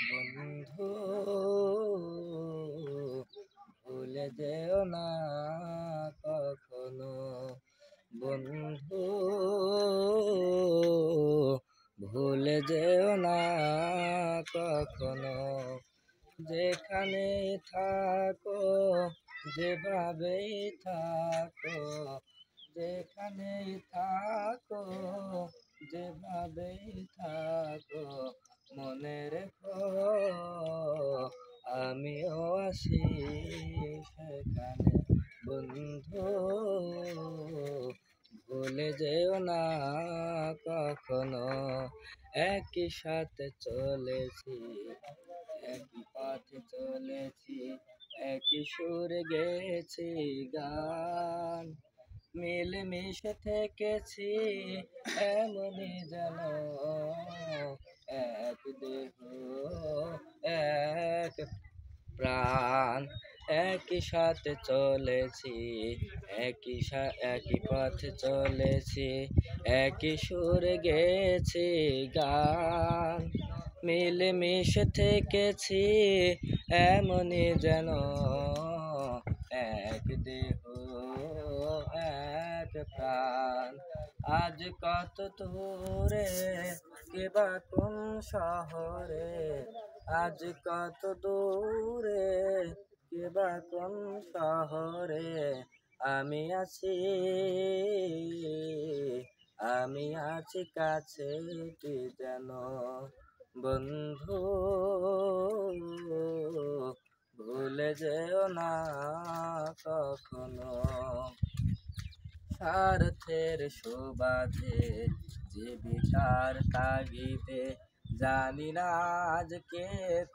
বন্ধু ভুলে যেও না কখনো, বন্ধু ভুলে যেও না কখনো। যেখানে থাকো, যেভাবেই থাকো, যেখানেই থাকো, যেভাবেই থাকো, মনে রেখো আমিও আছি সেখানে। বন্ধু ভুলে যেও না কখনো। একই সাথে চলেছি, একই পথে চলেছি, একই সুরে গেয়েছি গান, মিলেমিশে থেকেছি এমনই যেন এক দেহ এক প্রাণ। একই সাথে চলেছি, একই পথে চলেছি, একই সুরে গেয়েছি গান, মিলেমিশে থেকেছি এমনই যেন এক দেহ এক প্রাণ। আজ কত দূরে, কিবা কোন শহরে, আজ কত দূরে, কিবা কোন শহরে, আমি আছি, আমি আছি কাছে কি যেন। বন্ধু ভুলে যেও না কখনো। স্বার্থের সুবাদে, জীবিকার তাগিদে, জানি না আজকে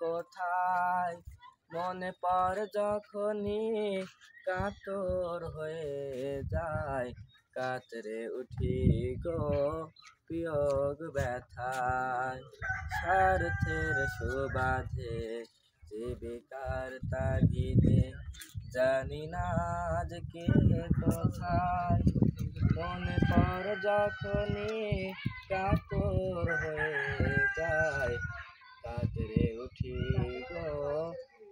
কোথায়, মনে পড়ে যখনই কাতর হয়ে যায়, কাতরে উঠি গো বিয়োগ ব্যথায়। স্বার্থের সুবাদে, জীবিকার তাগিদে, জানি না আজকে কোথায়, মনে পড়ে যখনই কাতর হয়ে যায়, কাতরে উঠি গো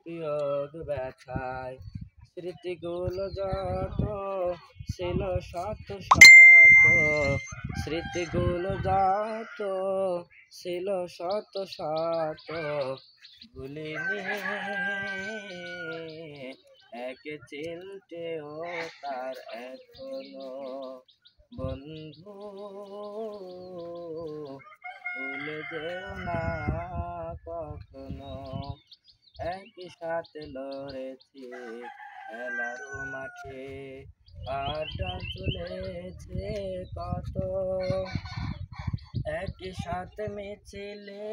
বিয়োগ ব্যথায়। স্মৃতিগুলো যত ছিল শত শত, স্মৃতিগুলো যত ছিল শত শত, ভুলিনি এক চিলটেও তার এখনো। বন্ধু ভুলে যেও না কখনো। একই সাথে লড়েছি খেলার মাঠে, আড্ডা চলেছে কত, একই সাথে মিছিলে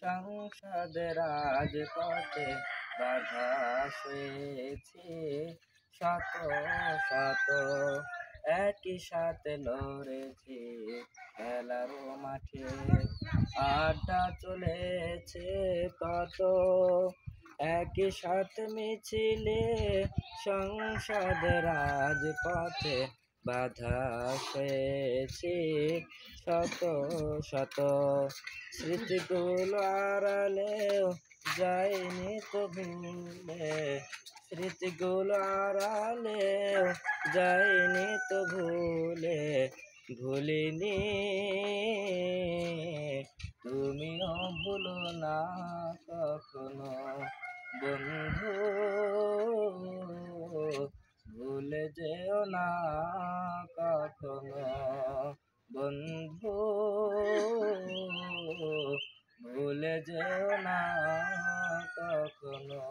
সংসদের রাজপথে, বাধা হয়েছে শত শত। একই সাথে লড়েছি খেলার মাঠে, আড্ডা চলেছে কত, একই সাথে মিছিলে সংসদের রাজপথে, বাধা হয়েছে শত শত। স্মৃতিগুলো আড়ালেও যায়নি তো ভুলে, স্মৃতিগুলো আড়ালেও যায়নি তো ভুলে, ভুলিনি তুমিও ভুলো না কখনো। বন্ধু ভুলে যেও না কখনো, বন্ধু ভুলে যেও না কখনো।